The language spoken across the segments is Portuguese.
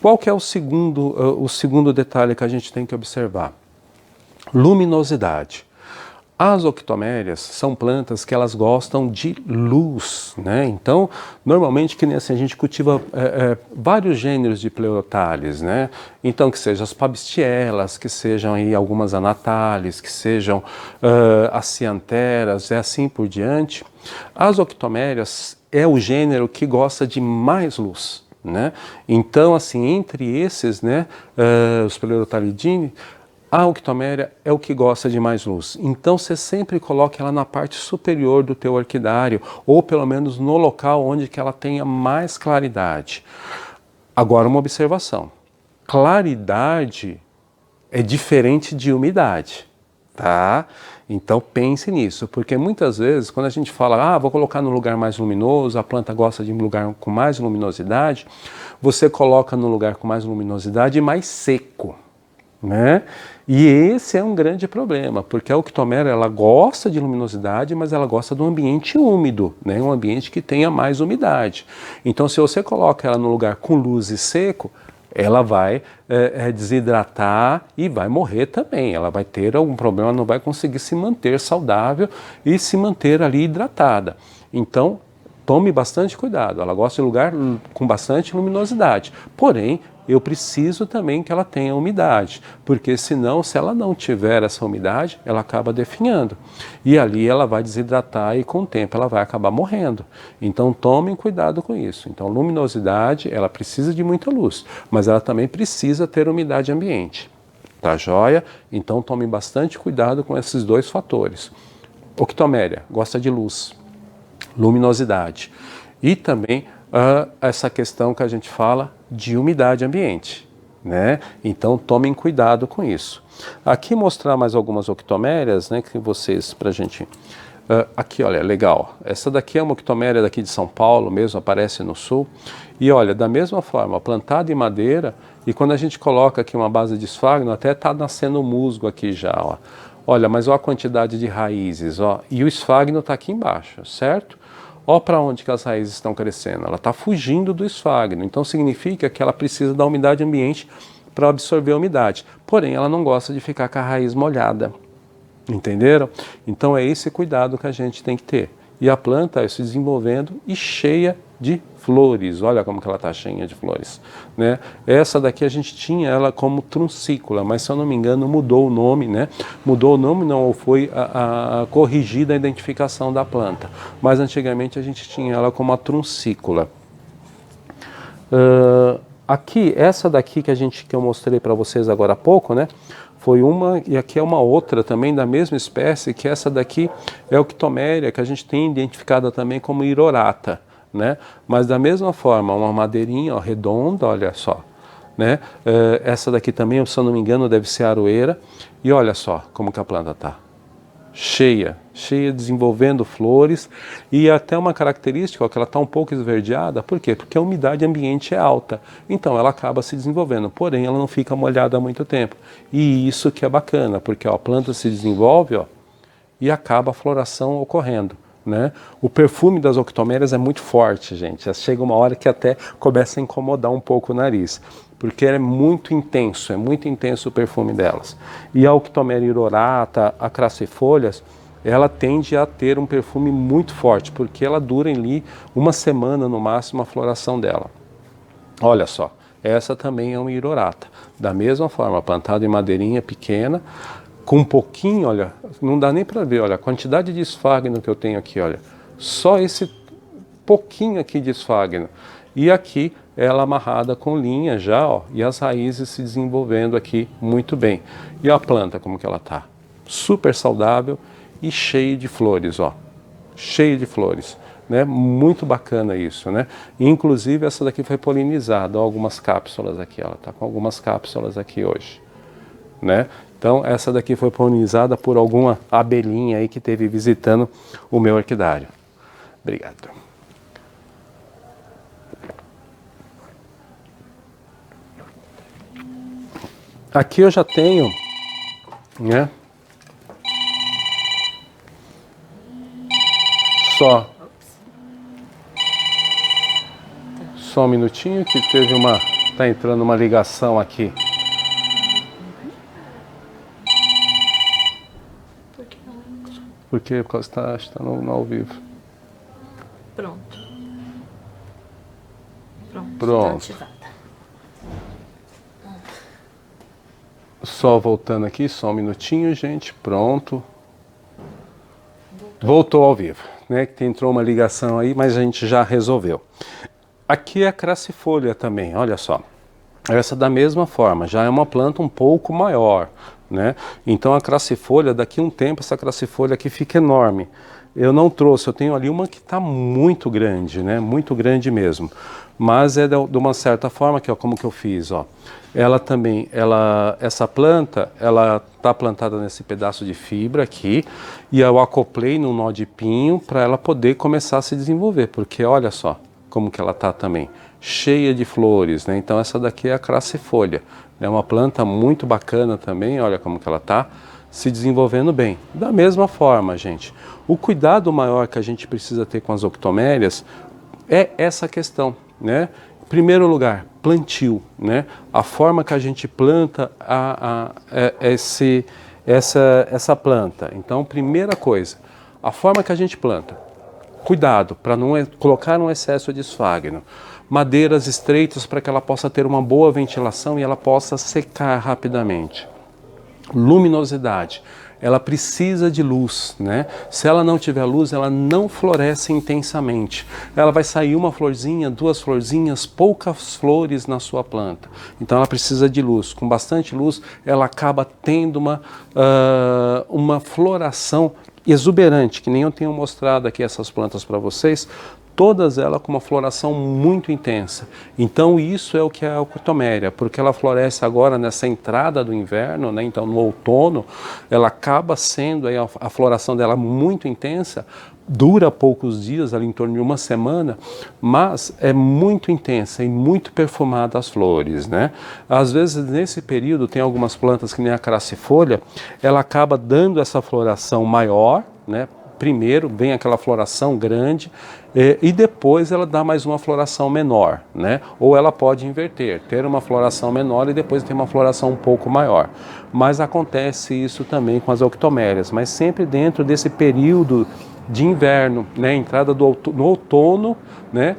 Qual que é o segundo detalhe que a gente tem que observar? Luminosidade. As octomérias são plantas que elas gostam de luz, né? Então, normalmente, que nem assim, a gente cultiva vários gêneros de Pleurothallis, né? Então, que sejam as Pabstielas, que sejam aí algumas Anatales, que sejam as Cianteras, e assim por diante. As octomérias é o gênero que gosta de mais luz, né? Então, assim, entre esses, né, os Pleurothallidini, a octoméria é o que gosta de mais luz. Então você sempre coloca ela na parte superior do teu orquidário, ou pelo menos no local onde que ela tenha mais claridade. Agora uma observação. Claridade é diferente de umidade, tá? Então pense nisso, porque muitas vezes quando a gente fala, vou colocar no lugar mais luminoso, a planta gosta de um lugar com mais luminosidade, você coloca no lugar com mais luminosidade e mais seco, né? E esse é um grande problema, porque a octomera ela gosta de luminosidade, mas ela gosta de um ambiente úmido, né? Um ambiente que tenha mais umidade. Então, se você coloca ela no lugar com luz e seco, ela vai desidratar e vai morrer também. Ela vai ter algum problema, não vai conseguir se manter saudável e se manter ali hidratada. Então, tome bastante cuidado. Ela gosta de lugar com bastante luminosidade. Porém, eu preciso também que ela tenha umidade, porque senão, se ela não tiver essa umidade, ela acaba definhando. E ali ela vai desidratar e com o tempo ela vai acabar morrendo. Então tomem cuidado com isso. Então luminosidade, ela precisa de muita luz, mas ela também precisa ter umidade ambiente. Tá joia? Então tome bastante cuidado com esses dois fatores. Octoméria, gosta de luz, luminosidade. E também essa questão que a gente fala de umidade ambiente, né? Então tomem cuidado com isso. Aqui mostrar mais algumas octomérias, né? Que vocês, pra gente... aqui, olha, legal. Essa daqui é uma octoméria daqui de São Paulo mesmo, aparece no sul. E olha, da mesma forma, plantada em madeira, e quando a gente coloca aqui uma base de esfagno, até está nascendo musgo aqui já, ó. Olha, mas olha a quantidade de raízes, ó. E o esfagno está aqui embaixo, certo? Olha para onde que as raízes estão crescendo. Ela está fugindo do esfagno. Então significa que ela precisa da umidade ambiente para absorver a umidade. Porém, ela não gosta de ficar com a raiz molhada. Entenderam? Então é esse cuidado que a gente tem que ter. E a planta se desenvolvendo e cheia de flores. Olha como que ela está cheia de flores, né? Essa daqui a gente tinha ela como truncícula, mas se eu não me engano mudou o nome, né? Mudou o nome não, ou foi corrigida a identificação da planta. Mas antigamente a gente tinha ela como a truncícula. Aqui, essa daqui que eu mostrei para vocês agora há pouco, né? Foi uma, e aqui é uma outra também da mesma espécie, que essa daqui é a octoméria, que a gente tem identificada também como irorata, né? Mas da mesma forma, uma madeirinha ó, redonda, olha só, né? Essa daqui também, se eu não me engano, deve ser aroeira, e olha só como que a planta tá. Cheia, desenvolvendo flores, e até uma característica, ó, que ela está um pouco esverdeada, por quê? Porque a umidade ambiente é alta, então ela acaba se desenvolvendo, porém ela não fica molhada há muito tempo, e isso que é bacana, porque ó, a planta se desenvolve ó, e acaba a floração ocorrendo, né? O perfume das octomérias é muito forte, gente, já chega uma hora que até começa a incomodar um pouco o nariz, porque é muito intenso o perfume delas. E a octoméria irorata, a crassifolhas, ela tende a ter um perfume muito forte, porque ela dura ali uma semana no máximo a floração dela. Olha só, essa também é uma irorata. Da mesma forma, plantada em madeirinha pequena, com um pouquinho, olha, não dá nem para ver, olha, a quantidade de esfagno que eu tenho aqui, olha, só esse pouquinho aqui de esfagno. E aqui ela amarrada com linha já, ó, e as raízes se desenvolvendo aqui muito bem. E a planta como que ela tá? Super saudável e cheia de flores, ó. Cheia de flores, né? Muito bacana isso, né? Inclusive essa daqui foi polinizada, ó, algumas cápsulas aqui, ela tá com algumas cápsulas aqui hoje, né? Então essa daqui foi polinizada por alguma abelhinha aí que esteve visitando o meu orquidário. Obrigado. Aqui eu já tenho, né? Só um minutinho que teve uma Tá entrando uma ligação aqui. Por que não entra? Porque está no ao vivo. Pronto. Pronto. Tá ativada. Só voltando aqui, só um minutinho, gente. Pronto. Voltou ao vivo, né? Que entrou uma ligação aí, mas a gente já resolveu. Aqui é a crassifolha também, olha só. Essa da mesma forma, já é uma planta um pouco maior, né? Então a crassifolha, daqui a um tempo, essa crassifolha aqui fica enorme. Eu não trouxe, eu tenho ali uma que está muito grande, né? Muito grande mesmo. Mas é de uma certa forma, que é como que eu fiz, ó. Ela também, essa planta, ela está plantada nesse pedaço de fibra aqui, e eu acoplei num nó de pinho para ela poder começar a se desenvolver, porque olha só como que ela está também, cheia de flores, né? Então essa daqui é a crassifolha, é uma planta muito bacana também, olha como que ela está se desenvolvendo bem. Da mesma forma, gente, o cuidado maior que a gente precisa ter com as octomérias é essa questão, né? Em primeiro lugar, plantio, né? A forma que a gente planta essa planta. Então, primeira coisa, a forma que a gente planta. Cuidado para não colocar um excesso de esfagno. Madeiras estreitas para que ela possa ter uma boa ventilação e ela possa secar rapidamente. Luminosidade. Ela precisa de luz, né? Se ela não tiver luz, ela não floresce intensamente. Ela vai sair uma florzinha, duas florzinhas, poucas flores na sua planta. Então ela precisa de luz. Com bastante luz, ela acaba tendo uma floração exuberante, que nem eu tenho mostrado aqui essas plantas para vocês, todas elas com uma floração muito intensa. Então isso é o que é a octoméria, porque ela floresce agora nessa entrada do inverno, né? Então no outono ela acaba sendo aí a floração dela muito intensa, dura poucos dias, ali em torno de uma semana, mas é muito intensa e muito perfumada as flores, né? Às vezes nesse período tem algumas plantas que nem a crassifolha, ela acaba dando essa floração maior, né? Primeiro vem aquela floração grande e depois ela dá mais uma floração menor, né? Ou ela pode inverter, ter uma floração menor e depois ter uma floração um pouco maior. Mas acontece isso também com as octomérias, mas sempre dentro desse período de inverno, né? Entrada no outono, né?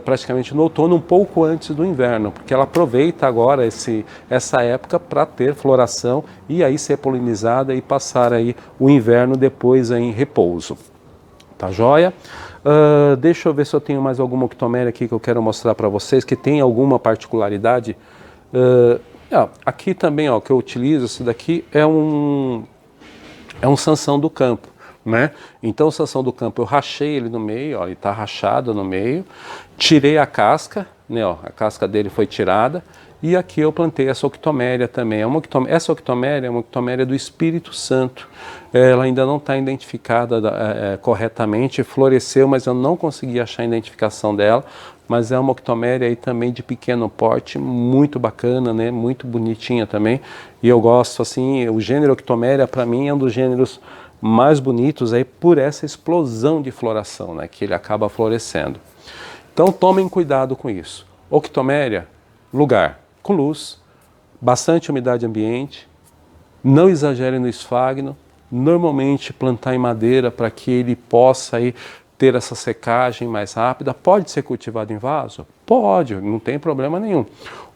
Praticamente no outono, um pouco antes do inverno, porque ela aproveita agora essa época para ter floração e aí ser polinizada e passar aí o inverno depois em repouso. Tá joia? Deixa eu ver se eu tenho mais alguma octoméria aqui que eu quero mostrar para vocês, que tem alguma particularidade. Aqui também, ó, que eu utilizo, esse daqui é um sansão do campo, né? Então o sansão do campo eu rachei ele no meio, ó, ele está rachado no meio, tirei a casca, né? Ó, a casca dele foi tirada e aqui eu plantei essa octoméria também. Essa octoméria é uma octoméria do Espírito Santo. Ela ainda não está identificada corretamente, floresceu, mas eu não consegui achar a identificação dela. Mas é uma octoméria aí também de pequeno porte, muito bacana, né? Muito bonitinha também. E eu gosto, assim, o gênero octoméria para mim é um dos gêneros mais bonitos aí por essa explosão de floração, né? Que ele acaba florescendo. Então tomem cuidado com isso. Octoméria, lugar com luz, bastante umidade ambiente, não exagere no esfagno, normalmente plantar em madeira para que ele possa aí ter essa secagem mais rápida. Pode ser cultivado em vaso? Pode, não tem problema nenhum.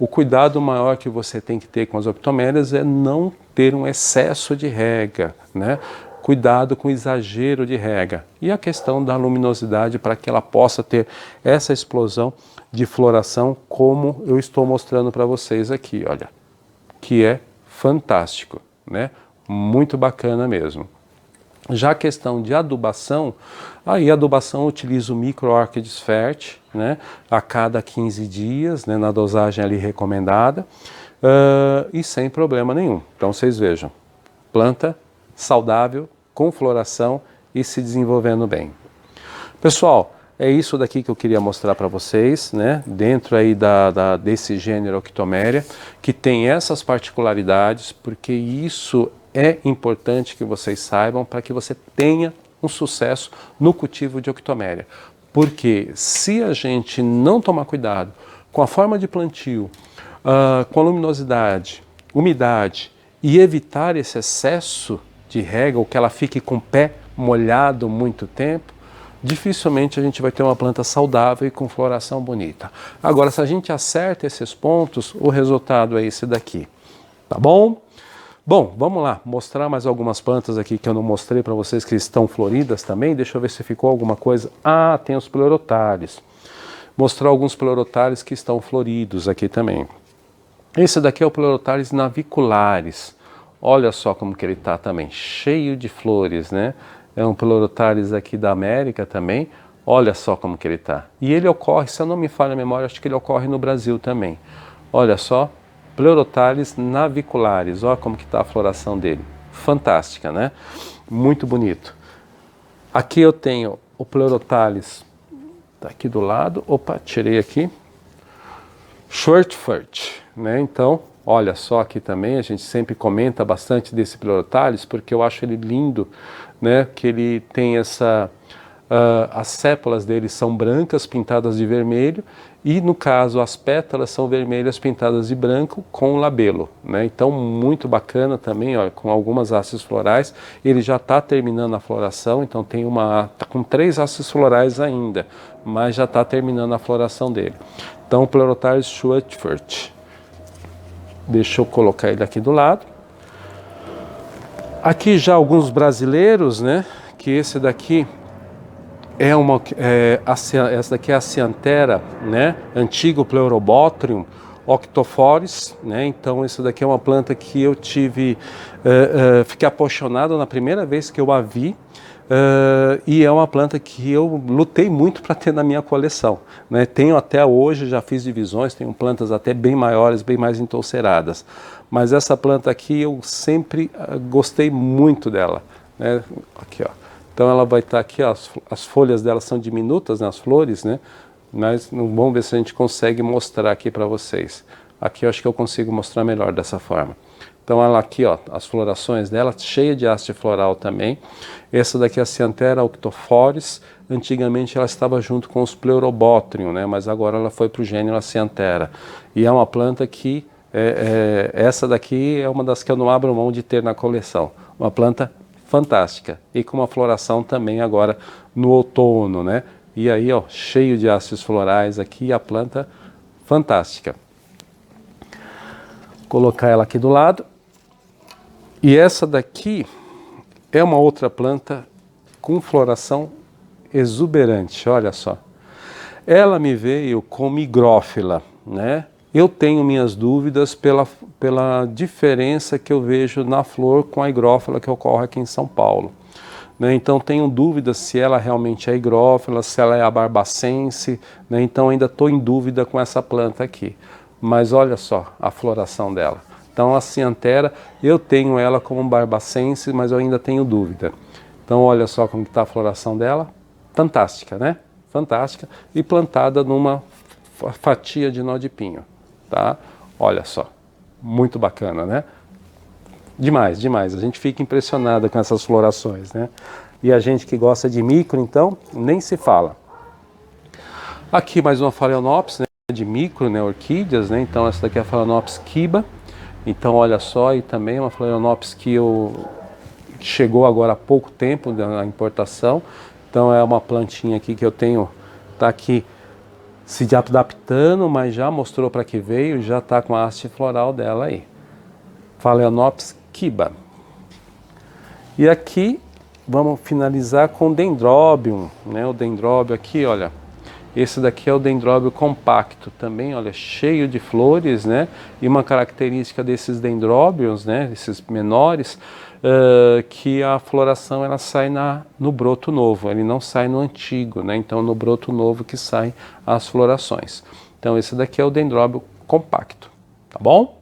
O cuidado maior que você tem que ter com as octomérias é não ter um excesso de rega, né? Cuidado com o exagero de rega. E a questão da luminosidade para que ela possa ter essa explosão de floração como eu estou mostrando para vocês aqui, olha. Que é fantástico, né? Muito bacana mesmo. Já a questão de adubação, aí a adubação eu utilizo o micro-orchids fert, né? A cada 15 dias, né? Na dosagem ali recomendada, e sem problema nenhum. Então vocês vejam, planta saudável, com floração e se desenvolvendo bem. Pessoal, é isso daqui que eu queria mostrar para vocês, né? Dentro aí desse gênero Octoméria, que tem essas particularidades, porque isso é importante que vocês saibam para que você tenha um sucesso no cultivo de Octoméria. Porque se a gente não tomar cuidado com a forma de plantio, com a luminosidade, umidade e evitar esse excesso de rega ou que ela fique com o pé molhado muito tempo, dificilmente a gente vai ter uma planta saudável e com floração bonita. Agora, se a gente acerta esses pontos, o resultado é esse daqui, tá bom? Bom, vamos lá, mostrar mais algumas plantas aqui que eu não mostrei para vocês que estão floridas também. Deixa eu ver se ficou alguma coisa. Ah, tem os pleurotários. Mostrar alguns pleurotários que estão floridos aqui também. Esse daqui é o pleurotários naviculares. Olha só como que ele está também, cheio de flores, né? É um pleurotários aqui da América também. Olha só como que ele está. E ele ocorre, se eu não me falha a memória, acho que ele ocorre no Brasil também. Olha só. Pleurotários naviculares, olha como que está a floração dele, fantástica, né? Muito bonito. Aqui eu tenho o pleurotários, tá aqui do lado, opa, tirei aqui, Shortfoot, né? Então, olha só aqui também, a gente sempre comenta bastante desse pleurotários, porque eu acho ele lindo, né? Que ele tem essa... as sépalas dele são brancas pintadas de vermelho e no caso as pétalas são vermelhas pintadas de branco com labelo, né? Então muito bacana também, ó, com algumas hastes florais. Ele já está terminando a floração, então tem tá com 3 hastes florais ainda, mas já está terminando a floração dele. Então o pleurotários Shortfoot. Deixa eu colocar ele aqui do lado. Aqui já alguns brasileiros, né? Que esse daqui essa daqui é a Cyanthera, né? Antigo Pleurobotrium octophores, né? Então isso daqui é uma planta que eu fiquei apaixonado na primeira vez que eu a vi, e é uma planta que eu lutei muito para ter na minha coleção, né? Tenho até hoje, já fiz divisões, tenho plantas até bem maiores, bem mais entolceradas, mas essa planta aqui eu sempre gostei muito dela, né? Aqui, ó. Então ela vai estar aqui, ó, as folhas dela são diminutas, né, as flores, né? Mas vamos ver se a gente consegue mostrar aqui para vocês. Aqui eu acho que eu consigo mostrar melhor dessa forma. Então ela aqui, ó, as florações dela, cheia de haste floral também. Essa daqui é a Cyanthera octophores. Antigamente ela estava junto com os Pleurobotrium, né? Mas agora ela foi para o gênero Cyanthera. E é uma planta que, essa daqui é uma das que eu não abro mão de ter na coleção. Uma planta fantástica e com uma floração também agora no outono, né? E aí, ó, cheio de hastes florais aqui, a planta fantástica. Colocar ela aqui do lado. E essa daqui é uma outra planta com floração exuberante, olha só. Ela me veio como higrófila, né? Eu tenho minhas dúvidas pela diferença que eu vejo na flor com a higrófila que ocorre aqui em São Paulo, né? Então tenho dúvidas se ela realmente é higrófila, se ela é a barbacense, né? Então ainda estou em dúvida com essa planta aqui. Mas olha só a floração dela. Então a Cyanthera, eu tenho ela como barbacense, mas eu ainda tenho dúvida. Então olha só como está a floração dela. Fantástica, né? Fantástica. E plantada numa fatia de nó de pinho. Tá? Olha só, muito bacana, né? Demais, demais. A gente fica impressionado com essas florações, né? E a gente que gosta de micro, então, nem se fala. Aqui mais uma Phalaenopsis, né? De micro, né? Orquídeas, né? Então essa daqui é a Phalaenopsis kiba. Então olha só, e também uma Phalaenopsis que chegou agora há pouco tempo na importação. Então é uma plantinha aqui que eu tenho, tá aqui se adaptando, mas já mostrou para que veio, já está com a haste floral dela aí. Phalaenopsis kiba. E aqui vamos finalizar com o Dendrobium, né? O Dendróbio aqui, olha. Esse daqui é o Dendróbio compacto, também, olha, cheio de flores, né? E uma característica desses dendróbios, né? Esses menores, que a floração ela sai no broto novo, ele não sai no antigo, né? Então no broto novo que saem as florações. Então esse daqui é o Dendróbio compacto, tá bom?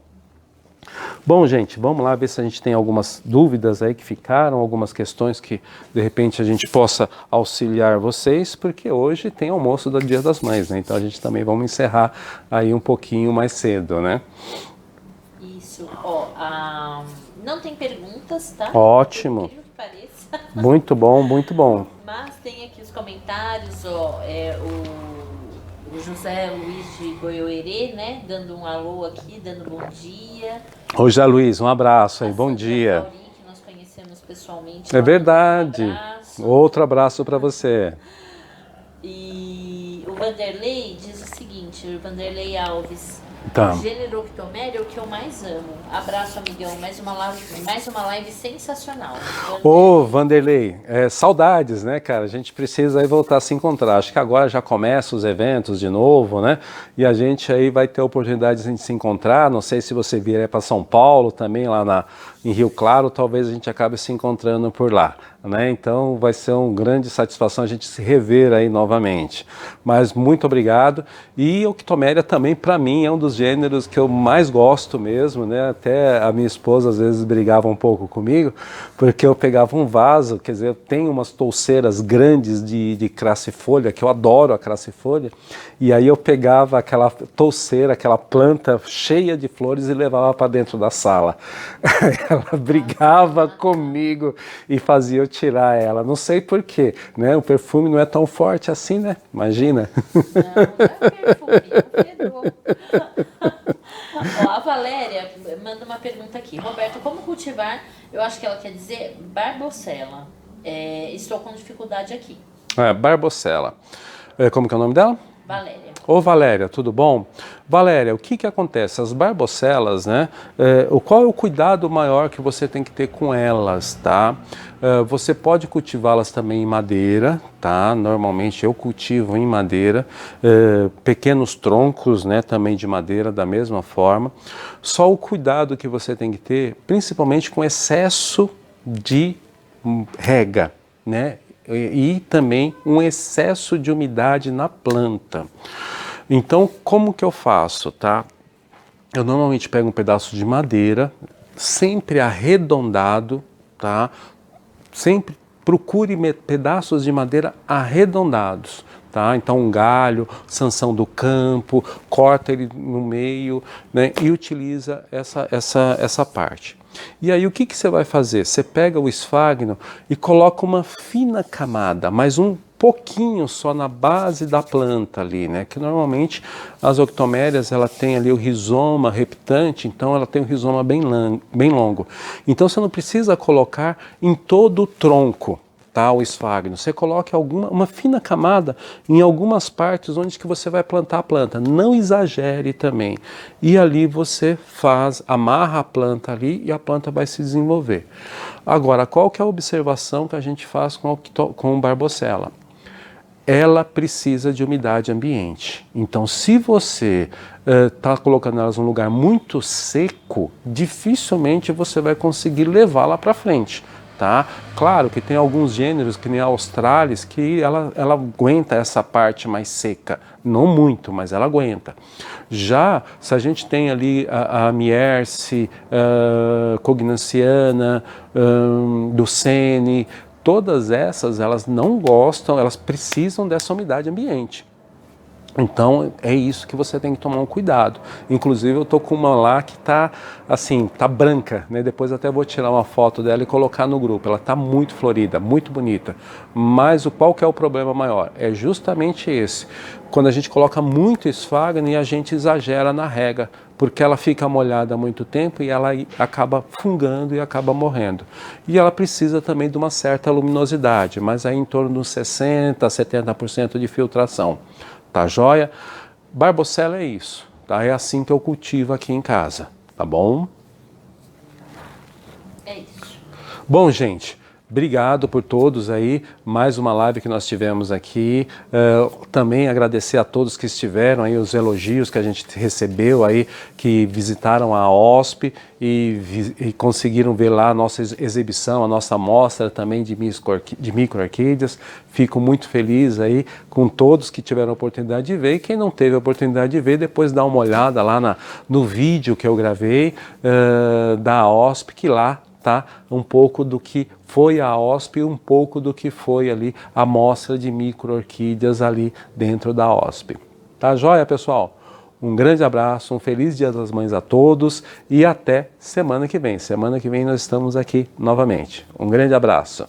Bom, gente, vamos lá ver se a gente tem algumas dúvidas aí que ficaram, algumas questões que de repente a gente possa auxiliar vocês, porque hoje tem almoço do Dia das Mães, né? Então a gente também vamos encerrar aí um pouquinho mais cedo, né? Isso, ó, não tem perguntas, tá? Ótimo. Por incrível que pareça. Muito bom, muito bom. Mas tem aqui os comentários, ó, o o José Luiz de Goiôerê, né? Dando um alô aqui, dando bom dia. Ô, José Luiz, um abraço aí, A bom Sandra dia. Fauri, que nós conhecemos pessoalmente. É ela verdade. manda um abraço. Outro abraço para você. E o Vanderlei diz o seguinte, o Vanderlei Alves, Tá. o gênero Octomélia é o que eu mais amo. Abraço, amigão, mais uma live sensacional. Ô, Vanderlei, saudades, né, cara? A gente precisa aí voltar a se encontrar. Acho que agora já começam os eventos de novo, né? E a gente aí vai ter a oportunidade de se encontrar. Não sei se você vier para São Paulo também, lá em Rio Claro, talvez a gente acabe se encontrando por lá, né? Então vai ser uma grande satisfação a gente se rever aí novamente. Mas muito obrigado. E Octomélia também, para mim, é um dos gêneros que eu mais gosto mesmo, né? Até a minha esposa às vezes brigava um pouco comigo, porque eu pegava um vaso, quer dizer, eu tenho umas touceiras grandes de crassifolha, que eu adoro a crassifolha, e aí eu pegava aquela touceira, aquela planta cheia de flores e levava para dentro da sala. Ela brigava comigo e fazia eu tirar ela. Não sei porquê, né? O perfume não é tão forte assim, né? Imagina. Não é perfume, é um fedor. Ó, a Valéria manda uma pergunta aqui. Roberto, como cultivar, eu acho que ela quer dizer barbocella. Estou com dificuldade aqui. Barbocella. Como que é o nome dela? Valéria. Ô Valéria, tudo bom? Valéria, o que acontece? As barbocelas, né? Qual é o cuidado maior que você tem que ter com elas, tá? Você pode cultivá-las também em madeira, tá? Normalmente eu cultivo em madeira, pequenos troncos, né? Também de madeira, da mesma forma. Só o cuidado que você tem que ter, principalmente com excesso de rega, né? E também um excesso de umidade na planta. Então, como que eu faço, tá? Eu normalmente pego um pedaço de madeira, sempre arredondado, tá? Sempre procure pedaços de madeira arredondados, tá? Então, um galho, sanção do campo, corta ele no meio, né? E utiliza essa parte. E aí o que você vai fazer? Você pega o esfagno e coloca uma fina camada, mas um pouquinho só na base da planta ali, né? Que normalmente as octomélias, ela tem ali o rizoma reptante, então ela tem um rizoma bem longo. Então você não precisa colocar em todo o tronco, tá, o esfagno. Você coloca uma fina camada em algumas partes onde que você vai plantar a planta. Não exagere também. E ali você amarra a planta ali e a planta vai se desenvolver. Agora, qual que é a observação que a gente faz com barbocella? Ela precisa de umidade ambiente. Então, se você está colocando elas num lugar muito seco, dificilmente você vai conseguir levá-la para frente. Tá? Claro que tem alguns gêneros, que nem a Australis, que ela aguenta essa parte mais seca. Não muito, mas ela aguenta. Já, se a gente tem ali a Mierce, Cognanciana, Ducene, todas essas, elas não gostam, elas precisam dessa umidade ambiente. Então é isso que você tem que tomar um cuidado. Inclusive eu tô com uma lá que tá assim, tá branca, né? Depois até vou tirar uma foto dela e colocar no grupo. Ela tá muito florida, muito bonita. Mas qual que é o problema maior? É justamente esse. Quando a gente coloca muito esfagno e a gente exagera na rega, porque ela fica molhada há muito tempo e ela acaba fungando e acaba morrendo. E ela precisa também de uma certa luminosidade, mas aí em torno de 60% a 70% de filtração. Tá joia? Barbocella é isso, tá? É assim que eu cultivo aqui em casa, tá bom? É isso. Bom, gente, obrigado por todos aí, mais uma live que nós tivemos aqui. Também agradecer a todos que estiveram aí, os elogios que a gente recebeu aí, que visitaram a OSP e conseguiram ver lá a nossa exibição, a nossa mostra também de micro-orquídeas. Fico muito feliz aí com todos que tiveram a oportunidade de ver, e quem não teve a oportunidade de ver, depois dá uma olhada lá no vídeo que eu gravei da OSP, que lá tá um pouco do que foi a OSP e um pouco do que foi ali a mostra de micro-orquídeas ali dentro da OSP. Tá joia, pessoal? Um grande abraço, um feliz Dia das Mães a todos e até semana que vem. Semana que vem nós estamos aqui novamente. Um grande abraço.